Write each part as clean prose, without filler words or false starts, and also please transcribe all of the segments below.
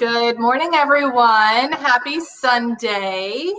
Good morning, everyone. Happy Sunday.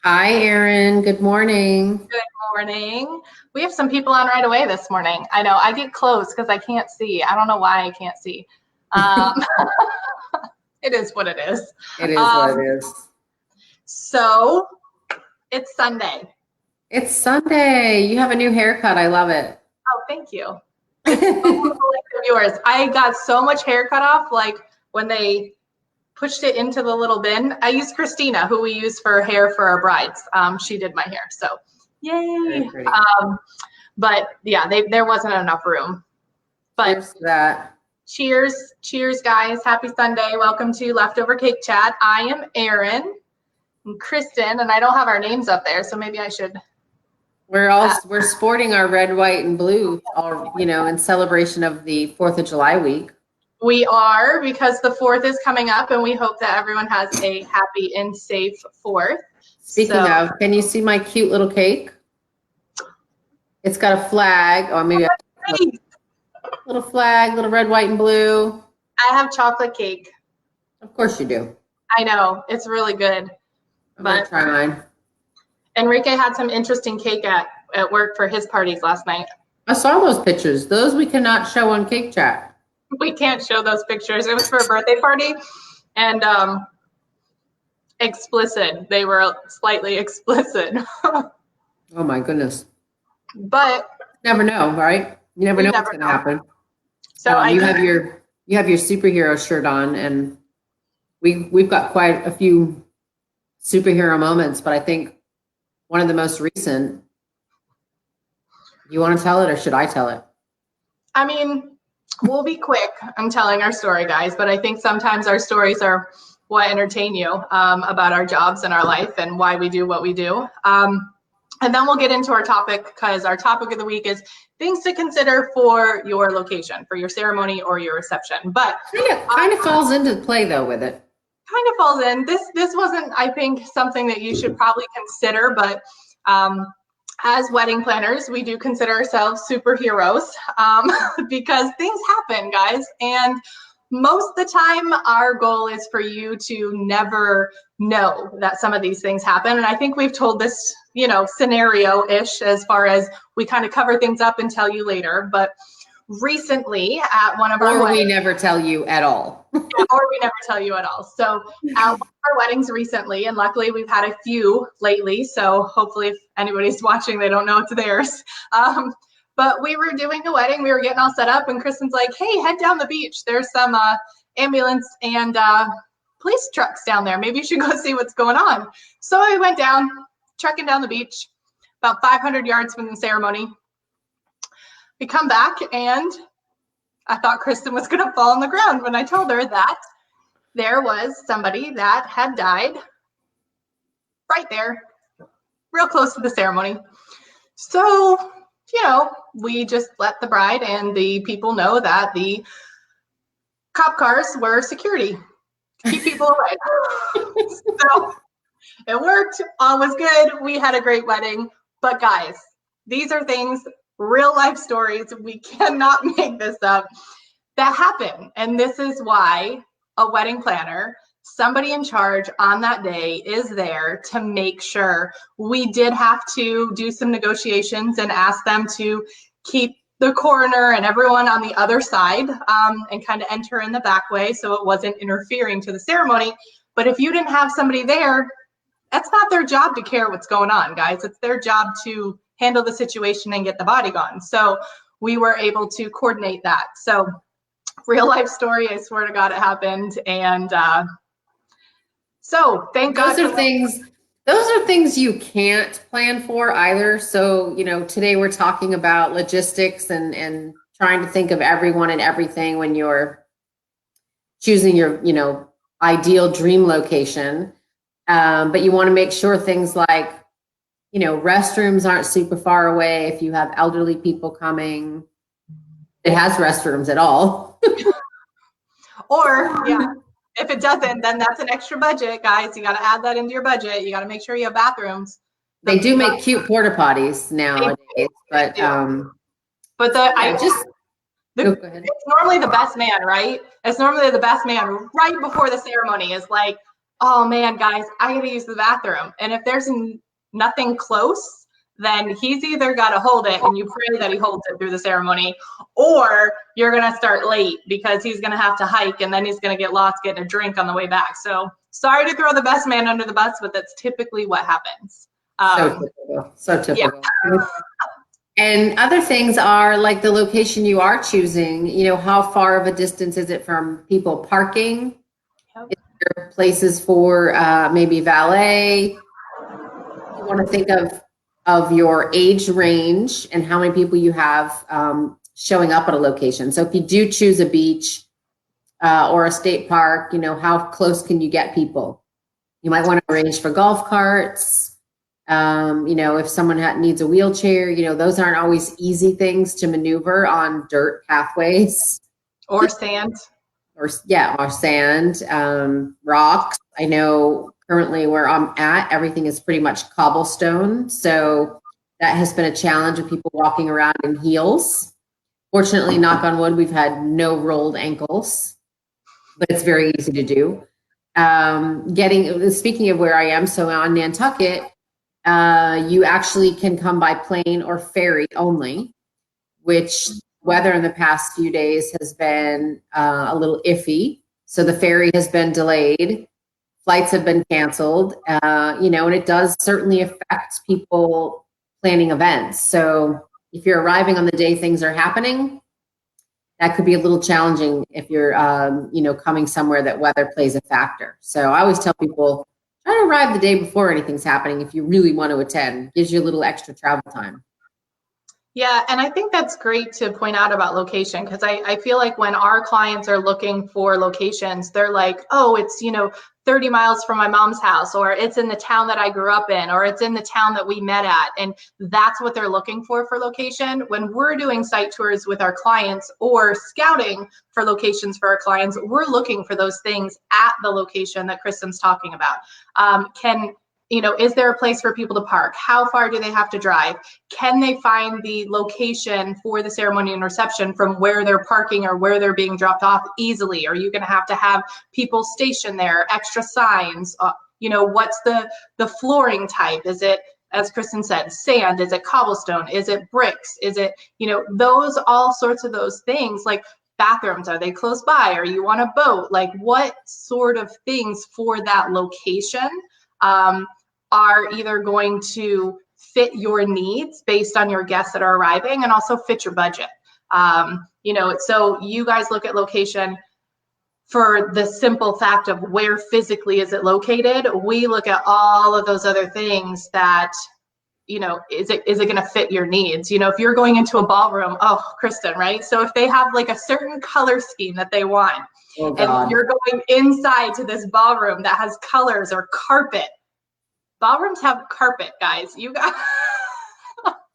Hi, Erin. Good morning. Good morning. We have some people on right away this morning. I know I get close because I can't see. I don't know why I can't see. It is what it is. It is what it is. So it's Sunday. It's Sunday. You have a new haircut. I love it. Oh, thank you. It's like yours. I got so much hair cut off, like when they pushed it into the little bin. I used Christina, who we use for hair for our brides. She did my hair, so yay. But yeah, there wasn't enough room. But cheers to that. Cheers, guys. Happy Sunday. Welcome to Leftover Cake Chat. I am Erin and Kristen, and I don't have our names up there, so maybe I should. We're sporting our red, white, and blue, in celebration of the 4th of July week. We are, because the 4th is coming up, and we hope that everyone has a happy and safe 4th. Speaking of, can you see my cute little cake? It's got a flag, or maybe a little flag, little red, white, and blue. I have chocolate cake. Of course you do. I know, it's really good. I'm gonna try mine. Enrique had some interesting cake at work for his parties last night. I saw those pictures. Those we cannot show on Cake Chat. We can't show those pictures. It was for a birthday party, and explicit. They were slightly explicit. Oh my goodness. But never know, right? You never know what's going to happen. So you have your superhero shirt on, and we've got quite a few superhero moments, but I think one of the most recent. You want to tell it, or should I tell it? I mean, we'll be quick. I'm telling our story, guys, but I think sometimes our stories are what entertain you about our jobs and our life and why we do what we do. And then we'll get into our topic, because our topic of the week is things to consider for your location, for your ceremony or your reception. But kind of falls into play though with it. Kind of falls in. This wasn't, I think, something that you should probably consider, but as wedding planners, we do consider ourselves superheroes because things happen, guys. And most of the time, our goal is for you to never know that some of these things happen. And I think we've told this, scenario-ish, as far as we kind of cover things up and tell you later. But recently at one of our weddings, we never tell you at all. or we never tell you at all. So at one of our weddings recently, and luckily we've had a few lately, so hopefully if anybody's watching, they don't know it's theirs. But we were doing a wedding, we were getting all set up, and Kristen's like, hey, head down the beach. There's some ambulance and police trucks down there. Maybe you should go see what's going on. So I went down, trekking down the beach, about 500 yards from the ceremony. We come back, and I thought Kristen was going to fall on the ground when I told her that there was somebody that had died right there, real close to the ceremony. So, we just let the bride and the people know that the cop cars were security to keep people away. So it worked. All was good. We had a great wedding. But guys, these are things, real life stories. We cannot make this up. That happen. And this is why a wedding planner, somebody in charge on that day, is there to make sure. We did have to do some negotiations and ask them to keep the coroner and everyone on the other side and kind of enter in the back way so it wasn't interfering to the ceremony. But if you didn't have somebody there, that's not their job to care what's going on, guys. It's their job to handle the situation and get the body gone. So we were able to coordinate that. So real life story, I swear to God it happened. And so thank God. Those are things you can't plan for either. So, today we're talking about logistics and trying to think of everyone and everything when you're choosing your, ideal dream location. But you want to make sure things like, restrooms aren't super far away. If you have elderly people coming, it has restrooms at all. Or, yeah, if it doesn't, then that's an extra budget, guys. You got to add that into your budget. You got to make sure you have bathrooms. They do make cute porta potties nowadays, but the Go ahead. It's normally the best man, right? It's normally the best man right before the ceremony is like, oh man, guys, I gotta use the bathroom. And if there's nothing close, then he's either got to hold it and you pray that he holds it through the ceremony, or you're going to start late because he's going to have to hike and then he's going to get lost getting a drink on the way back. So sorry to throw the best man under the bus, but that's typically what happens. So typical. Yeah. And other things are like the location you are choosing, you know, how far of a distance is it from people parking? Yep. Is there places for maybe valet? You want to think of your age range and how many people you have showing up at a location. So if you do choose a beach or a state park, you know, how close can you get people? You might want to arrange for golf carts. You know, if someone needs a wheelchair, you know, those aren't always easy things to maneuver on dirt pathways. Or sand. Or sand, rocks. I know currently where I'm at, everything is pretty much cobblestone. So that has been a challenge of people walking around in heels. Fortunately, knock on wood, we've had no rolled ankles, but it's very easy to do. Speaking of where I am, so on Nantucket, you actually can come by plane or ferry only, which weather in the past few days has been a little iffy. So the ferry has been delayed. Flights have been canceled, you know, and it does certainly affect people planning events. So if you're arriving on the day things are happening, that could be a little challenging if you're, you know, coming somewhere that weather plays a factor. So I always tell people, try to arrive the day before anything's happening if you really want to attend. Gives you a little extra travel time. Yeah, and I think that's great to point out about location, because I feel like when our clients are looking for locations, they're like, oh, it's, you know, 30 miles from my mom's house, or it's in the town that I grew up in, or it's in the town that we met at. And that's what they're looking for location. When we're doing site tours with our clients or scouting for locations for our clients, we're looking for those things at the location that Kristen's talking about. You know, is there a place for people to park? How far do they have to drive? Can they find the location for the ceremony and reception from where they're parking or where they're being dropped off easily? Are you going to have people stationed there, extra signs? You know, what's the flooring type? Is it, as Kristen said, sand? Is it cobblestone? Is it bricks? Is it, you know, those, all sorts of those things, like bathrooms, are they close by? Are you on a boat? Like, what sort of things for that location are either going to fit your needs based on your guests that are arriving, and also fit your budget. You know, so you guys look at location for the simple fact of where physically is it located. We look at all of those other things that, you know, is it going to fit your needs? You know, if you're going into a ballroom, oh, Kristen, right? So if they have like a certain color scheme that they want, and you're going inside to this ballroom that has colors or carpet. Ballrooms have carpet, guys. You got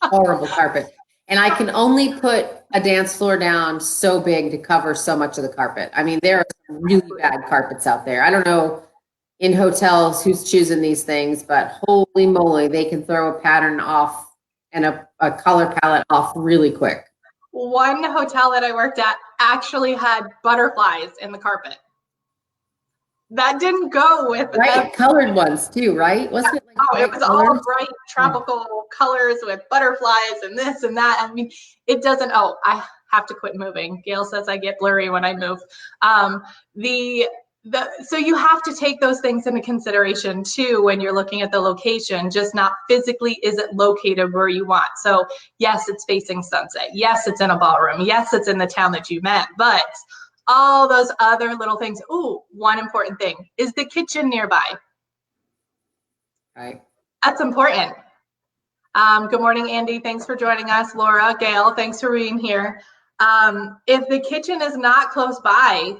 horrible carpet. And I can only put a dance floor down so big to cover so much of the carpet. I mean, there are some really bad carpets out there. I don't know in hotels who's choosing these things, but holy moly, they can throw a pattern off and a color palette off really quick. One hotel that I worked at actually had butterflies in the carpet. That didn't go with bright colored ones too, right? Wasn't it like it was all bright tropical colors with butterflies and this and that. I mean, it doesn't. Oh, I have to quit moving. Gail says I get blurry when I move. So you have to take those things into consideration too when you're looking at the location, just not physically is it located where you want. So yes, it's facing sunset. Yes, it's in a ballroom. Yes, it's in the town that you met, but all those other little things. Ooh, one important thing, is the kitchen nearby? Right. That's important. Good morning, Andy. Thanks for joining us. Laura, Gail, thanks for being here. If the kitchen is not close by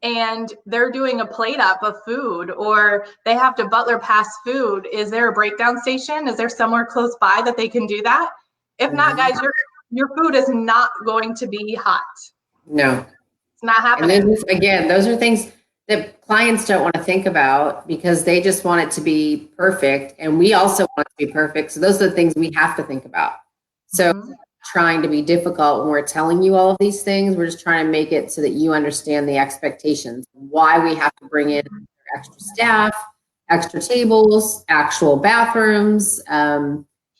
and they're doing a plate up of food, or they have to butler pass food, is there a breakdown station? Is there somewhere close by that they can do that? If not, guys, your food is not going to be hot. No. It's not happening. And again, those are things that clients don't want to think about because they just want it to be perfect. And we also want it to be perfect. So those are the things we have to think about. So trying to be difficult when we're telling you all of these things. We're just trying to make it so that you understand the expectations, why we have to bring in extra staff, extra tables, actual bathrooms,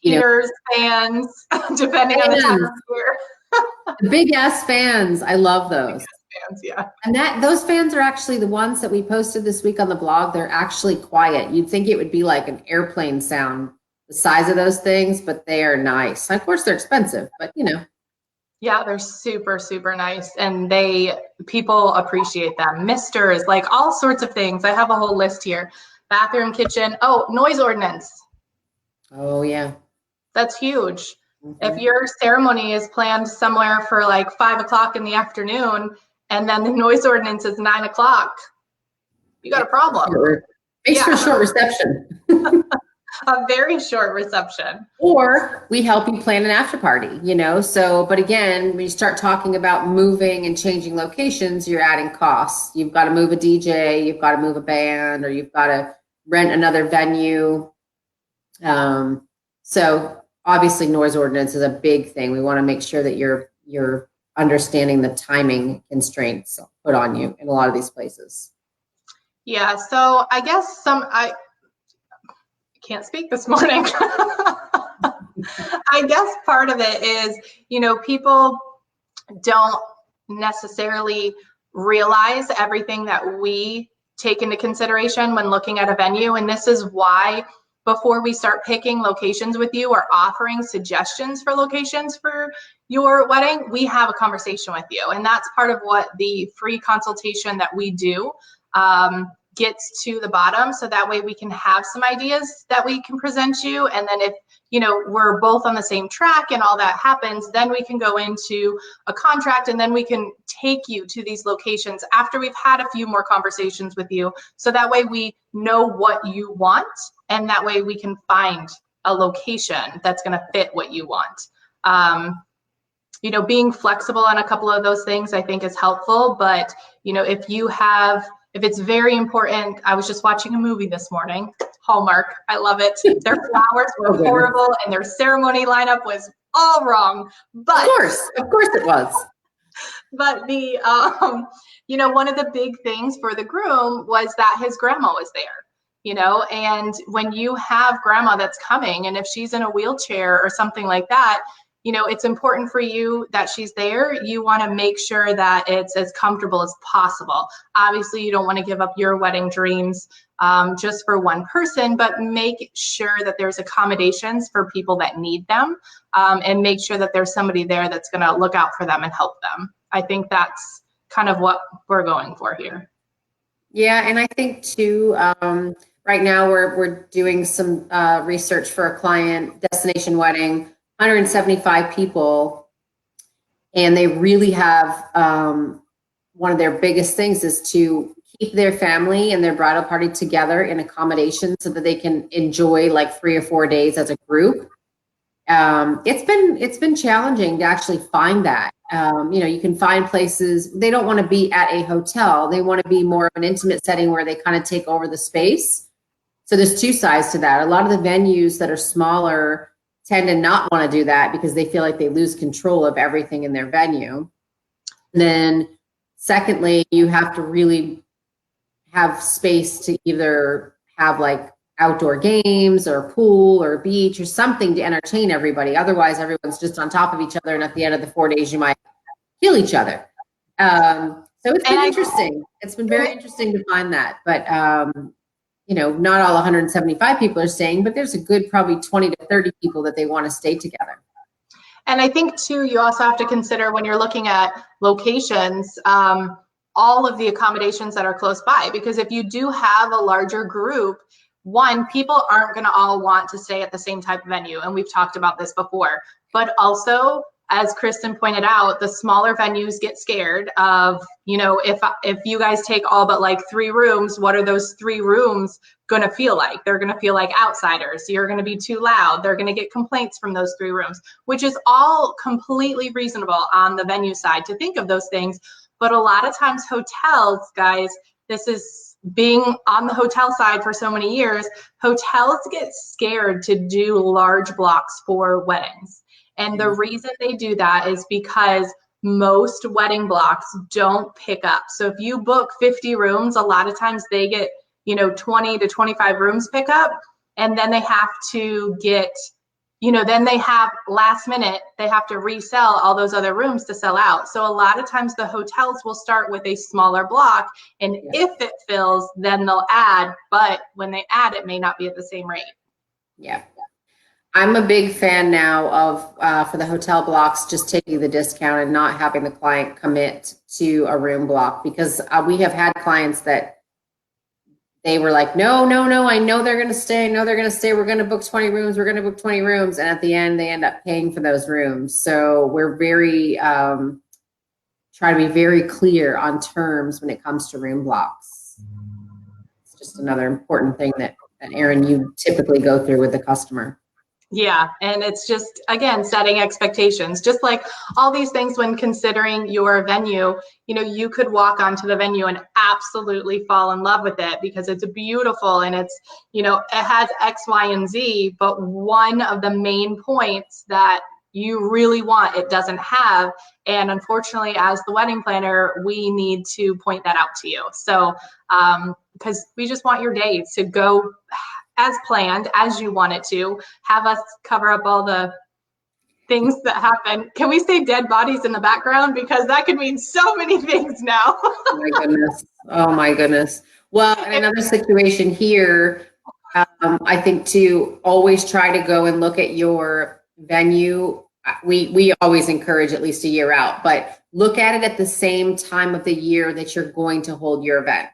heaters, fans, depending on the time of year. The big ass fans. I love those. Fans, yeah. And those fans are actually the ones that we posted this week on the blog. They're actually quiet. You'd think it would be like an airplane sound, the size of those things, but they are nice. Of course, they're expensive, but Yeah, they're super, super nice. And people appreciate them. Misters, like all sorts of things. I have a whole list here. Bathroom, kitchen. Oh, noise ordinance. Oh, yeah. That's huge. If your ceremony is planned somewhere for like 5 o'clock in the afternoon, and then the noise ordinance is 9 o'clock, you got a problem. Makes for a short reception. A very short reception. Or we help you plan an after party, but again, when you start talking about moving and changing locations, you're adding costs. You've got to move a DJ, you've got to move a band, or you've got to rent another venue. So obviously noise ordinance is a big thing. We want to make sure that you're understanding the timing constraints put on you in a lot of these places. Yeah, so I guess I can't speak this morning. I guess part of it is, people don't necessarily realize everything that we take into consideration when looking at a venue. And this is why before we start picking locations with you or offering suggestions for locations for your wedding, we have a conversation with you. And that's part of what the free consultation that we do gets to the bottom. So that way we can have some ideas that we can present you. And then if, we're both on the same track and all that happens, then we can go into a contract and then we can take you to these locations after we've had a few more conversations with you. So that way we know what you want. And that way we can find a location that's going to fit what you want. Being flexible on a couple of those things I think is helpful. But, if it's very important, I was just watching a movie this morning, Hallmark. I love it. Their flowers were horrible and their ceremony lineup was all wrong. But of course it was. But the, one of the big things for the groom was that his grandma was there, and when you have grandma that's coming and if she's in a wheelchair or something like that, it's important for you that she's there. You want to make sure that it's as comfortable as possible. Obviously, you don't want to give up your wedding dreams just for one person, but make sure that there's accommodations for people that need them, and make sure that there's somebody there that's going to look out for them and help them. I think that's kind of what we're going for here. Yeah, and I think too, right now we're doing some research for a client, destination wedding, 175 people, and they really have one of their biggest things is to keep their family and their bridal party together in accommodation so that they can enjoy like 3 or 4 days as a group. It's been challenging to actually find that. You can find places, they don't want to be at a hotel. They want to be more of an intimate setting where they kind of take over the space. So there's two sides to that. A lot of the venues that are smaller tend to not want to do that because they feel like they lose control of everything in their venue. And then secondly, you have to really have space to either have like outdoor games or pool or beach or something to entertain everybody. Otherwise, everyone's just on top of each other. And at the end of the 4 days, you might kill each other. So it's been interesting. It's been very interesting to find that. But not all 175 people are staying, but there's a good probably 20 to 30 people that they want to stay together. And I think too, you also have to consider when you're looking at locations, all of the accommodations that are close by, because if you do have a larger group, one, people aren't going to all want to stay at the same type of venue. And we've talked about this before, but also, as Kristen pointed out, the smaller venues get scared of, if you guys take all but like 3 rooms, what are those 3 rooms going to feel like? They're going to feel like outsiders. You're going to be too loud. They're going to get complaints from those 3 rooms, which is all completely reasonable on the venue side to think of those things. But a lot of times hotels, guys, this is being on the hotel side for so many years, hotels get scared to do large blocks for weddings. And the reason they do that is because most wedding blocks don't pick up. So if you book 50 rooms, a lot of times they get, 20 to 25 rooms pick up, and then they have to get, then they have last minute, they have to resell all those other rooms to sell out. So a lot of times the hotels will start with a smaller block, and if it fills, then they'll add, but when they add, it may not be at the same rate. Yeah. I'm a big fan now of, for the hotel blocks, just taking the discount and not having the client commit to a room block, because we have had clients that they were like, no, I know they're going to stay. No, they're going to stay. We're going to book 20 rooms. We're going to book 20 rooms. And at the end, they end up paying for those rooms. So we're very, try to be very clear on terms when it comes to room blocks. It's just another important thing that Erin, you typically go through with the customer. Yeah, and it's just, again, setting expectations. Just like all these things when considering your venue, you could walk onto the venue and absolutely fall in love with it because it's beautiful and it's, it has X, Y, and Z, but one of the main points that you really want, it doesn't have. And unfortunately, as the wedding planner, we need to point that out to you. So, because we just want your day to go as planned, as you want it to, have us cover up all the things that happen. Can we say dead bodies in the background? Because that could mean so many things now. Oh my goodness. Oh my goodness. Well, in another situation here, I think to always try to go and look at your venue. We always encourage at least a year out, but look at it at the same time of the year that you're going to hold your event.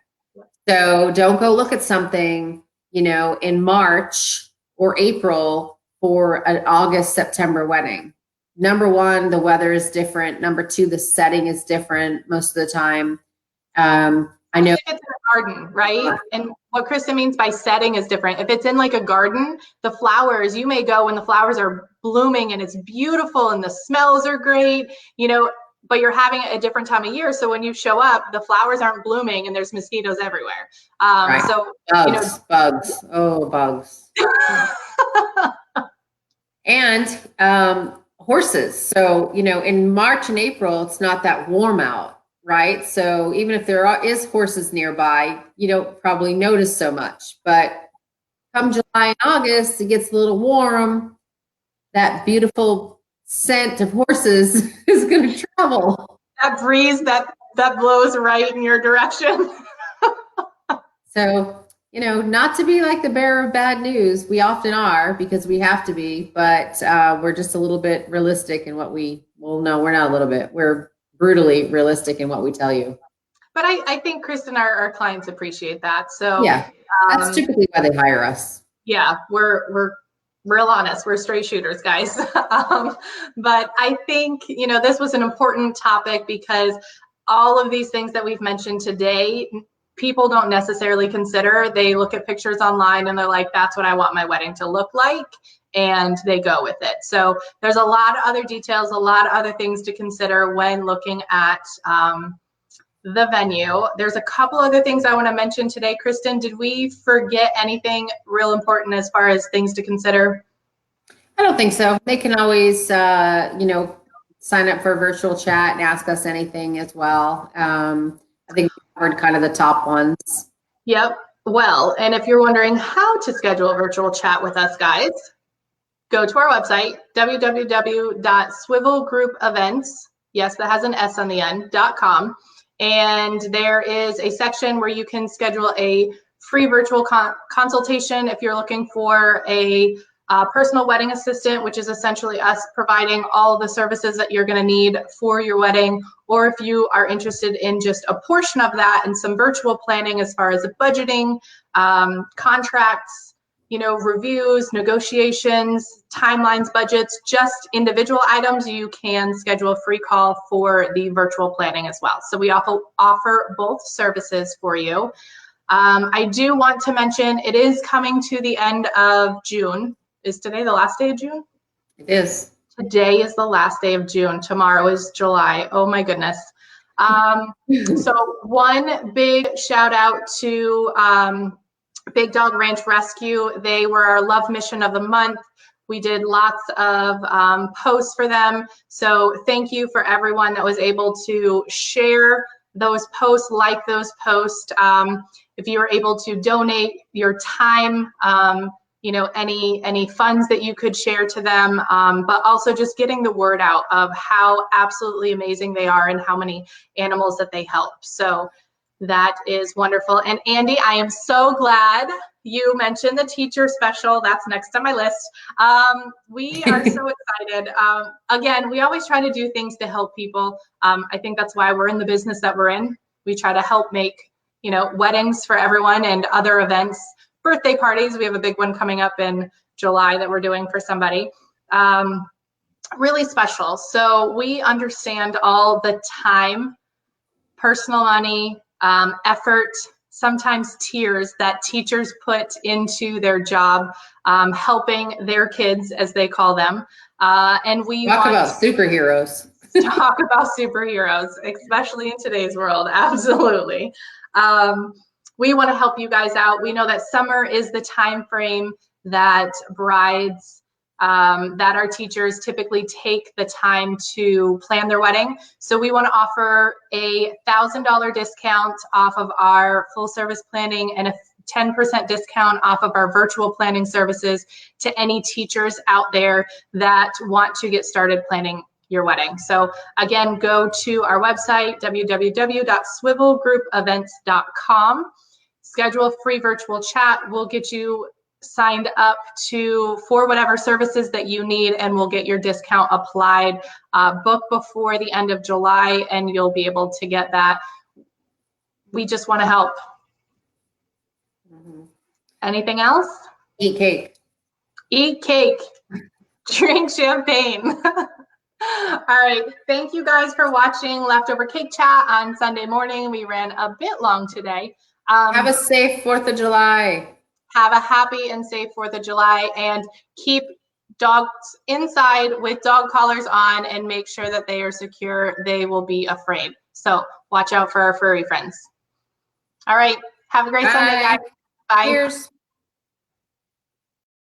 So don't go look at something in March or April for an August, September wedding. Number one, the weather is different. Number two, the setting is different most of the time. I know if it's in a garden, right? And what Krista means by setting is different. If it's in like a garden, the flowers, you may go when the flowers are blooming and it's beautiful and the smells are great, but you're having it a different time of year. So when you show up, the flowers aren't blooming and there's mosquitoes everywhere. right. So bugs. Oh, bugs. And horses. So, in March and April, it's not that warm out, right? So even if there is horses nearby, you don't probably notice so much. But come July and August, it gets a little warm. That beautiful scent of horses is going to travel. That breeze that blows right in your direction. So, not to be like the bearer of bad news. We often are because we have to be, but we're just a little bit realistic in what no, we're not a little bit. We're brutally realistic in what we tell you. But I think Kristen and our clients appreciate that. So yeah, that's typically why they hire us. Yeah, we're real honest. We're straight shooters, guys. But I think, this was an important topic because all of these things that we've mentioned today, people don't necessarily consider. They look at pictures online and they're like, that's what I want my wedding to look like. And they go with it. So there's a lot of other details, a lot of other things to consider when looking at the venue. There's a couple other things I want to mention today. Kristen, did we forget anything real important as far as things to consider? I don't think so. They can always, sign up for a virtual chat and ask us anything as well. I think we covered kind of the top ones. Yep. Well, and if you're wondering how to schedule a virtual chat with us, guys, go to our website, www.swivelgroupevents, yes, that has an S on the end, .com. And there is a section where you can schedule a free virtual consultation if you're looking for a personal wedding assistant, which is essentially us providing all the services that you're going to need for your wedding, or if you are interested in just a portion of that and some virtual planning as far as the budgeting, contracts, reviews, negotiations, timelines, budgets, just individual items, you can schedule a free call for the virtual planning as well. So we offer both services for you. I do want to mention it is coming to the end of June. Is today the last day of June? It is. Today is the last day of June. Tomorrow is July. Oh my goodness. So one big shout out to Big Dog Ranch Rescue. They were our love mission of the month. We did lots of posts for them. So thank you for everyone that was able to share those posts, like those posts. If you were able to donate your time, any funds that you could share to them, but also just getting the word out of how absolutely amazing they are and how many animals that they help. So that is wonderful. And Andy, I am so glad you mentioned the teacher special. That's next on my list. We are so excited. Again, we always try to do things to help people. I think that's why we're in the business that we're in. We try to help make, weddings for everyone and other events, birthday parties. We have a big one coming up in July that we're doing for somebody. Really special. So we understand all the time, personal money, effort, sometimes tears that teachers put into their job, helping their kids, as they call them. And we talk about superheroes. Talk about superheroes, especially in today's world. Absolutely. We want to help you guys out. We know that summer is the time frame that brides, that our teachers typically take the time to plan their wedding. So we want to offer a $1,000 discount off of our full service planning and a 10% discount off of our virtual planning services to any teachers out there that want to get started planning your wedding. So again, go to our website, www.swivelgroupevents.com. Schedule a free virtual chat. We'll get you signed up for whatever services that you need, and we'll get your discount applied. Book before the end of July, and you'll be able to get that. We just want to help. Mm-hmm. Anything else? Eat cake. Eat cake. Drink champagne. All right. Thank you guys for watching Leftover Cake Chat on Sunday morning. We ran a bit long today. Have a safe 4th of July. Have a happy and safe 4th of July, and keep dogs inside with dog collars on and make sure that they are secure. They will be afraid. So watch out for our furry friends. All right. Have a great Sunday, guys. Bye. Cheers.